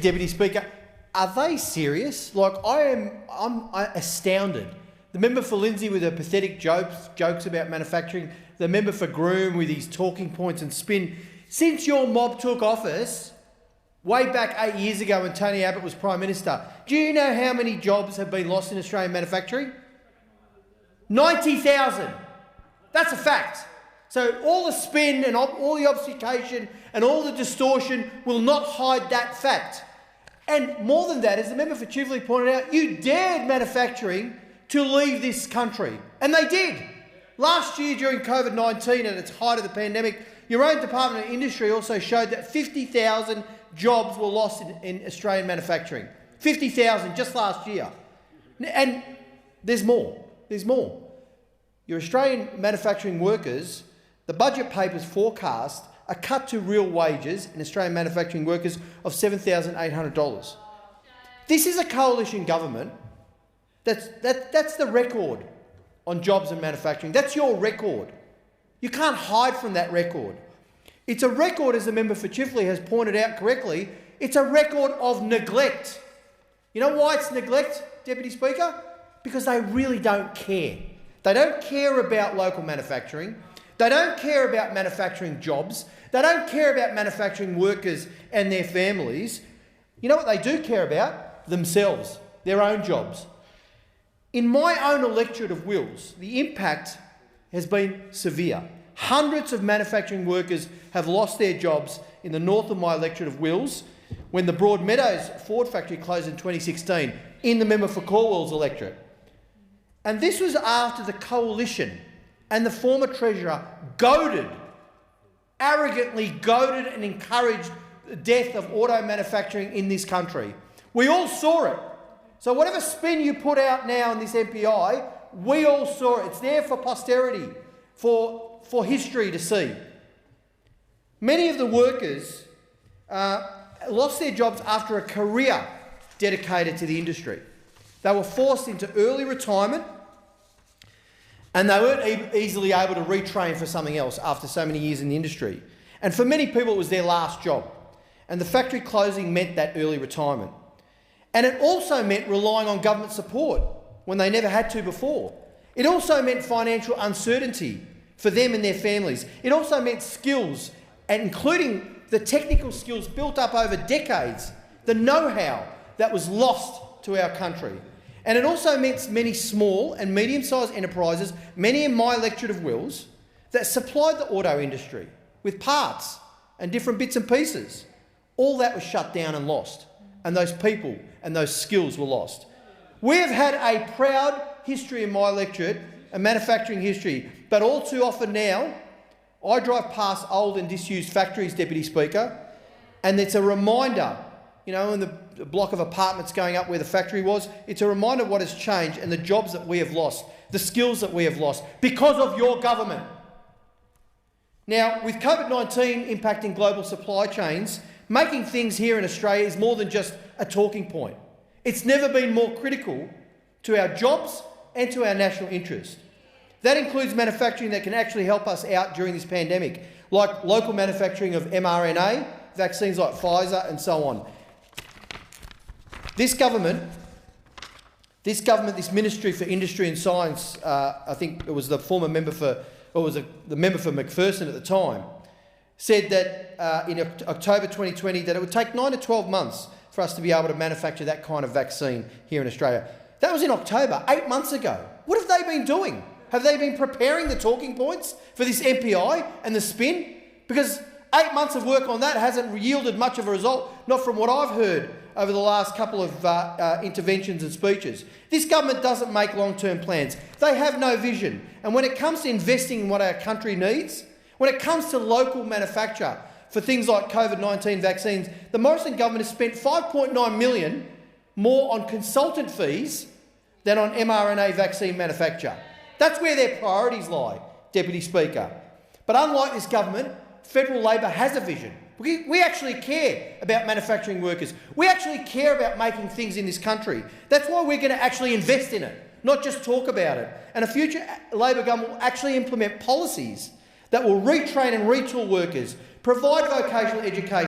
Deputy Speaker, are they serious? Like, I'm astounded. The member for Lindsay with her pathetic jokes about manufacturing, the member for Groom with his talking points and spin. Since your mob took office, way back 8 years ago when Tony Abbott was Prime Minister, do you know how many jobs have been lost in Australian manufacturing? 90,000. That's a fact. So all the spin and all the obfuscation and all the distortion will not hide that fact. And more than that, as the member for Chivley pointed out, you dared manufacturing to leave this country. And they did. Last year during COVID-19, at its height of the pandemic, your own Department of Industry also showed that 50,000 jobs were lost in Australian manufacturing. 50,000 just last year. And there's more. There's more. Your Australian manufacturing workers, the budget papers forecast a cut to real wages in Australian manufacturing workers of $7,800. This is a coalition government. That's the record on jobs and manufacturing. That's your record. You can't hide from that record. It's a record, as the member for Chifley has pointed out correctly, it's a record of neglect. You know why it's neglect, Deputy Speaker? Because they really don't care. They don't care about local manufacturing. They don't care about manufacturing jobs. They don't care about manufacturing workers and their families. You know what they do care about? Themselves, their own jobs. In my own electorate of Wills, the impact has been severe. Hundreds of manufacturing workers have lost their jobs in the north of my electorate of Wills when the Broadmeadows Ford factory closed in 2016 in the member for Cornwall's electorate. And this was after the coalition and the former Treasurer arrogantly goaded and encouraged the death of auto manufacturing in this country. We all saw it. So whatever spin you put out now in this MPI, we all saw it. It's there for posterity, for history to see. Many of the workers lost their jobs after a career dedicated to the industry. They were forced into early retirement and they weren't easily able to retrain for something else after so many years in the industry. And for many people, it was their last job. And the factory closing meant that early retirement. And it also meant relying on government support when they never had to before. It also meant financial uncertainty for them and their families. It also meant skills, and including the technical skills built up over decades, the know-how that was lost to our country. And it also meant many small and medium-sized enterprises, many in my electorate of Wills, that supplied the auto industry with parts and different bits and pieces. All that was shut down and lost, and those people and those skills were lost. We have had a proud history in my electorate, a manufacturing history, but all too often now, I drive past old and disused factories, Deputy Speaker, and it's a reminder, you know, in the block of apartments going up where the factory was, it's a reminder of what has changed and the jobs that we have lost, the skills that we have lost because of your government. Now, with COVID-19 impacting global supply chains, making things here in Australia is more than just a talking point. It's never been more critical to our jobs and to our national interest. That includes manufacturing that can actually help us out during this pandemic, like local manufacturing of mRNA, vaccines like Pfizer and so on. This government, this Ministry for Industry and Science, I think it was the former member for, or was the member for McPherson at the time, said that in October 2020 that it would take 9 to 12 months for us to be able to manufacture that kind of vaccine here in Australia. That was in October, 8 months ago. What have they been doing? Have they been preparing the talking points for this MPI and the spin? Because 8 months of work on that hasn't yielded much of a result, not from what I've heard over the last couple of interventions and speeches. This government doesn't make long-term plans. They have no vision. And when it comes to investing in what our country needs, when it comes to local manufacture for things like COVID-19 vaccines, the Morrison government has spent $5.9 million more on consultant fees than on mRNA vaccine manufacture. That's where their priorities lie, Deputy Speaker. But unlike this government, federal Labor has a vision. We actually care about manufacturing workers. We actually care about making things in this country. That's why we're going to actually invest in it, not just talk about it. And a future Labor government will actually implement policies that will retrain and retool workers, provide vocational education,